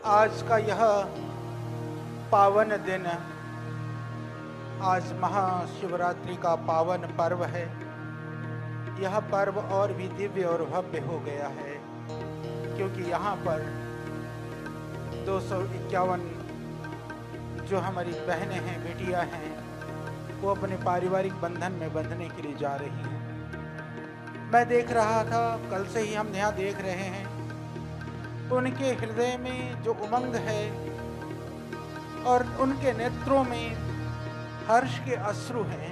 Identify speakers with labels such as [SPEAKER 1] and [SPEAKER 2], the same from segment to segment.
[SPEAKER 1] आज का यह पावन दिन, आज महाशिवरात्रि का पावन पर्व है। यह पर्व और भी दिव्य और भव्य हो गया है, क्योंकि यहाँ पर 251 जो हमारी बहनें हैं, बेटियां हैं, वो अपने पारिवारिक बंधन में बंधने के लिए जा रही हैं। मैं देख रहा था, कल से ही हम यहाँ देख रहे हैं, उनके हृदय में जो उमंग है और उनके नेत्रों में हर्ष के अश्रु हैं।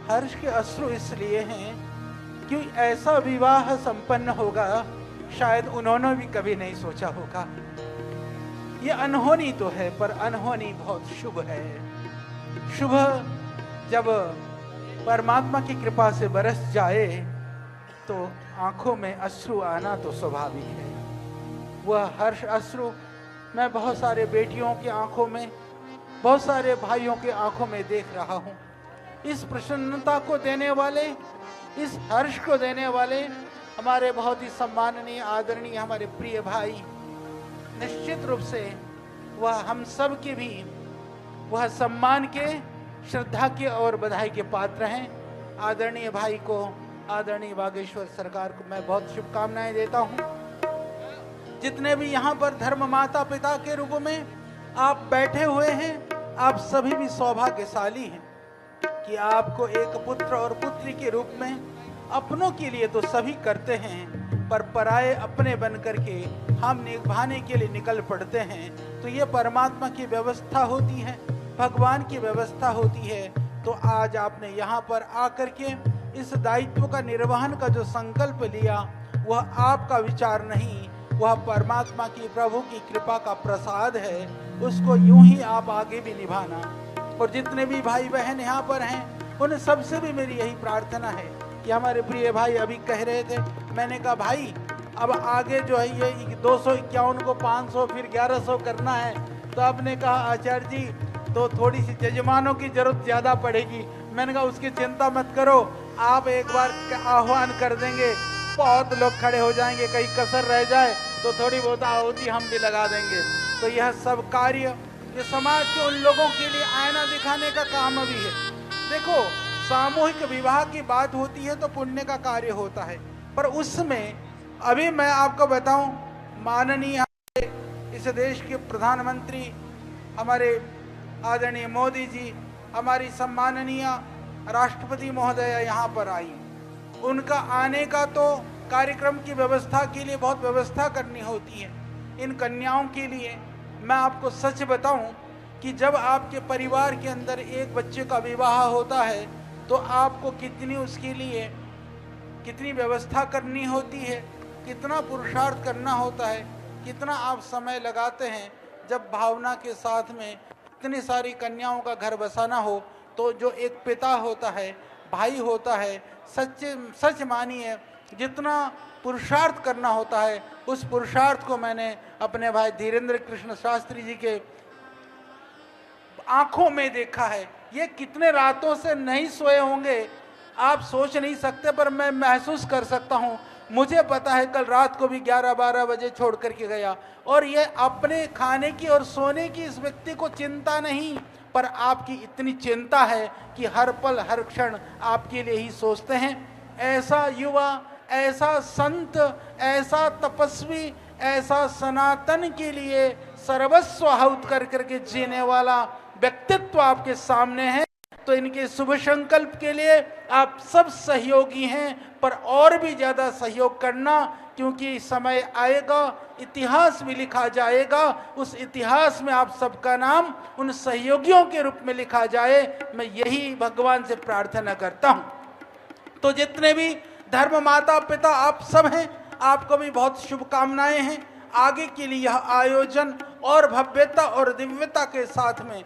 [SPEAKER 1] हर्ष के अश्रु इसलिए हैं कि ऐसा विवाह संपन्न होगा, शायद उन्होंने भी कभी नहीं सोचा होगा। ये अनहोनी तो है, पर अनहोनी बहुत शुभ है। शुभ जब परमात्मा की कृपा से बरस जाए तो आंखों में अश्रु आना तो स्वाभाविक है। वह हर्ष अश्रु मैं बहुत सारे बेटियों की आंखों में, बहुत सारे भाइयों के आंखों में देख रहा हूँ। इस प्रसन्नता को देने वाले, इस हर्ष को देने वाले हमारे बहुत ही सम्माननीय आदरणीय हमारे प्रिय भाई, निश्चित रूप से वह हम सब के भी वह सम्मान के, श्रद्धा के और बधाई के पात्र हैं। आदरणीय भाई को, आदरणीय बागेश्वर सरकार को मैं बहुत शुभकामनाएं देता हूं। जितने भी यहाँ पर धर्म माता पिता के रूप में आप बैठे हुए हैं, आप सभी भी सौभाग्यशाली हैं कि आपको एक पुत्र और पुत्री के रूप में, अपनों के लिए तो सभी करते हैं, पर पराये अपने बन करके हम निभाने के लिए निकल पड़ते हैं। तो ये परमात्मा की व्यवस्था होती है, भगवान की व्यवस्था होती है। तो आज आपने यहाँ पर आकर के इस दायित्व का निर्वहन का जो संकल्प लिया, वह आपका विचार नहीं, वह परमात्मा की, प्रभु की कृपा का प्रसाद है। उसको यूं ही आप आगे भी निभाना। और जितने भी भाई बहन यहाँ पर हैं, उन सबसे भी मेरी यही प्रार्थना है कि हमारे प्रिय भाई अभी कह रहे थे, मैंने कहा भाई अब आगे जो है ये 251 को 500 फिर 1100 करना है। तो आपने कहा आचार्य जी तो थोड़ी सी जजमानों की जरूरत ज़्यादा पड़ेगी। मैंने कहा उसकी चिंता मत करो, आप एक बार आह्वान कर देंगे, बहुत लोग खड़े हो जाएंगे, कहीं कसर रह जाए तो थोड़ी बहुत आहुति हम भी लगा देंगे। तो यह सब कार्य ये समाज के उन लोगों के लिए आईना दिखाने का काम भी है। देखो, सामूहिक विवाह की बात होती है तो पुण्य का कार्य होता है, पर उसमें अभी मैं आपको बताऊं, माननीय इस देश के प्रधानमंत्री हमारे आदरणीय मोदी जी, हमारी सम्माननीय राष्ट्रपति महोदया यहाँ पर आई। उनका आने का तो कार्यक्रम की व्यवस्था के लिए बहुत व्यवस्था करनी होती है। इन कन्याओं के लिए मैं आपको सच बताऊं कि जब आपके परिवार के अंदर एक बच्चे का विवाह होता है तो आपको कितनी उसके लिए कितनी व्यवस्था करनी होती है, कितना पुरुषार्थ करना होता है, कितना आप समय लगाते हैं। जब भावना के साथ में इतनी सारी कन्याओं का घर बसाना हो तो जो एक पिता होता है, भाई होता है, सच मानिए जितना पुरुषार्थ करना होता है, उस पुरुषार्थ को मैंने अपने भाई धीरेन्द्र कृष्ण शास्त्री जी के आंखों में देखा है। ये कितने रातों से नहीं सोए होंगे आप सोच नहीं सकते, पर मैं महसूस कर सकता हूँ। मुझे पता है कल रात को भी 11-12 बजे छोड़ करके गया, और ये अपने खाने की और सोने की इस व्यक्ति को चिंता नहीं, पर आपकी इतनी चिंता है कि हर पल हर क्षण आपके लिए ही सोचते हैं। ऐसा युवा, ऐसा संत, ऐसा तपस्वी, ऐसा सनातन के लिए सर्वस्व आहुत कर करके जीने वाला व्यक्तित्व आपके सामने है। तो इनके शुभ संकल्प के लिए आप सब सहयोगी हैं, पर और भी ज़्यादा सहयोग करना, क्योंकि समय आएगा, इतिहास भी लिखा जाएगा। उस इतिहास में आप सबका नाम उन सहयोगियों के रूप में लिखा जाए, मैं यही भगवान से प्रार्थना करता हूँ। तो जितने भी धर्म माता पिता आप सब हैं, आपको भी बहुत शुभकामनाएं हैं। आगे के लिए यह आयोजन और भव्यता और दिव्यता के साथ में,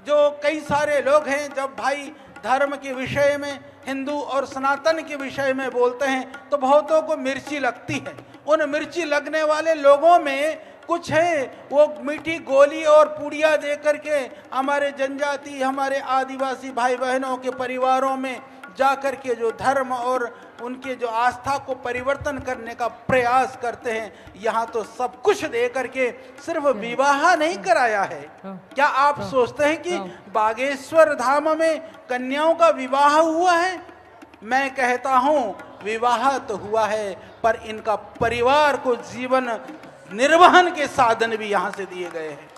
[SPEAKER 1] जो कई सारे लोग हैं जब भाई धर्म के विषय में, हिंदू और सनातन के विषय में बोलते हैं तो बहुतों को मिर्ची लगती है। उन मिर्ची लगने वाले लोगों में कुछ है वो मीठी गोली और पूड़ियाँ दे करके हमारे जनजाति, हमारे आदिवासी भाई बहनों के परिवारों में जाकर के जो धर्म और उनके जो आस्था को परिवर्तन करने का प्रयास करते हैं, यहाँ तो सब कुछ दे करके सिर्फ विवाह नहीं कराया है। क्या आप सोचते हैं कि बागेश्वर धाम में कन्याओं का विवाह हुआ है? मैं कहता हूं विवाह तो हुआ है, पर इनका परिवार को जीवन निर्वहन के साधन भी यहां से दिए गए हैं,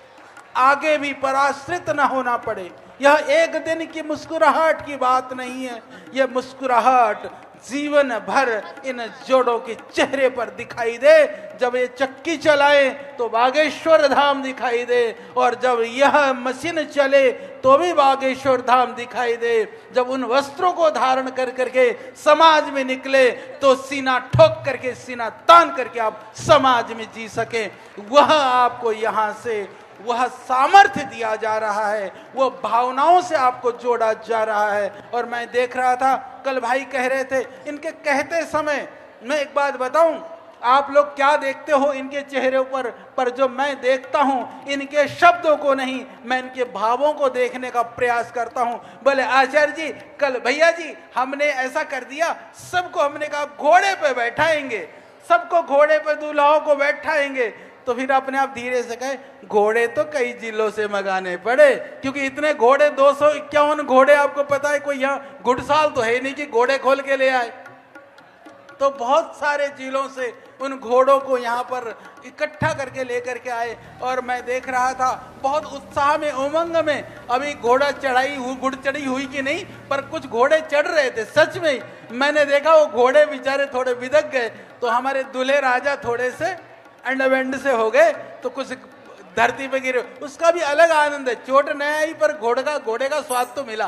[SPEAKER 1] आगे भी पराश्रित न होना पड़े। यह एक दिन की मुस्कुराहट की बात नहीं है, यह मुस्कुराहट जीवन भर इन जोड़ों के चेहरे पर दिखाई दे। जब ये चक्की चलाए तो बागेश्वर धाम दिखाई दे, और जब यह मशीन चले तो भी बागेश्वर धाम दिखाई दे। जब उन वस्त्रों को धारण कर करके समाज में निकले तो सीना ठोक करके, सीना तान करके आप समाज में जी सके, वह आपको यहाँ से वह सामर्थ्य दिया जा रहा है, वो भावनाओं से आपको जोड़ा जा रहा है। और मैं देख रहा था, कल भाई कह रहे थे, इनके कहते समय मैं एक बात बताऊं, आप लोग क्या देखते हो इनके चेहरे पर जो मैं देखता हूं, इनके शब्दों को नहीं, मैं इनके भावों को देखने का प्रयास करता हूं। बोले आचार्य जी, कल भैया जी हमने ऐसा कर दिया, सबको हमने कहा घोड़े पे बैठाएंगे, सबको घोड़े पे दूल्हाओं को बैठाएंगे। तो फिर अपने आप धीरे से कहे घोड़े तो कई जिलों से मंगाने पड़े, क्योंकि इतने घोड़े 251 घोड़े, आपको पता है कोई यहाँ गुड़साल तो है नहीं कि घोड़े खोल के ले आए। तो बहुत सारे जिलों से उन घोड़ों को यहाँ पर इकट्ठा करके लेकर के आए, और मैं देख रहा था बहुत उत्साह में, उमंग में। अभी घोड़ा गुड़ चढ़ी हुई कि नहीं, पर कुछ घोड़े चढ़ रहे थे। सच में मैंने देखा वो घोड़े बेचारे थोड़े बिदक गए, तो हमारे दूल्हे राजा थोड़े से अंडवेंड से हो गए, तो कुछ धरती पे गिरे। उसका भी अलग आनंद है, चोट नहीं आई पर घोड़े का स्वाद तो मिला।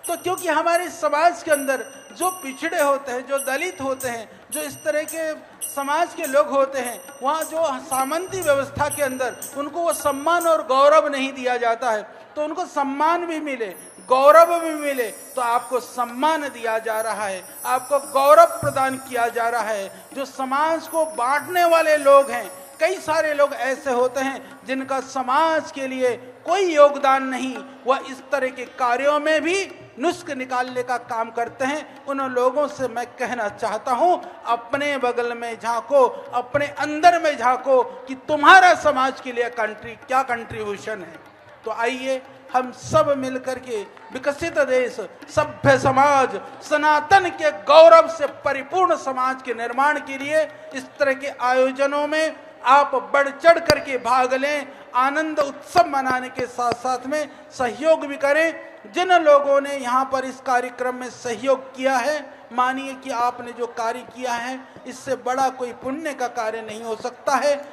[SPEAKER 1] तो क्योंकि हमारे समाज के अंदर जो पिछड़े होते हैं, जो दलित होते हैं, जो इस तरह के समाज के लोग होते हैं, वहाँ जो सामंती व्यवस्था के अंदर उनको वो सम्मान और गौरव नहीं दिया जाता है, तो उनको सम्मान भी मिले, गौरव भी मिले। तो आपको सम्मान दिया जा रहा है, आपको गौरव प्रदान किया जा रहा है। जो समाज को बांटने वाले लोग हैं, कई सारे लोग ऐसे होते हैं जिनका समाज के लिए कोई योगदान नहीं, वह इस तरह के कार्यों में भी नुस्ख निकालने का काम करते हैं। उन लोगों से मैं कहना चाहता हूं, अपने बगल में झांको, अपने अंदर में झांको कि तुम्हारा समाज के लिए क्या कंट्रीब्यूशन है। तो आइए हम सब मिलकर के विकसित देश, सभ्य समाज, सनातन के गौरव से परिपूर्ण समाज के निर्माण के लिए इस तरह के आयोजनों में आप बढ़ चढ़ करके भाग लें। आनंद उत्सव मनाने के साथ साथ में सहयोग भी करें। जिन लोगों ने यहाँ पर इस कार्यक्रम में सहयोग किया है, मानिए कि आपने जो कार्य किया है, इससे बड़ा कोई पुण्य का कार्य नहीं हो सकता है।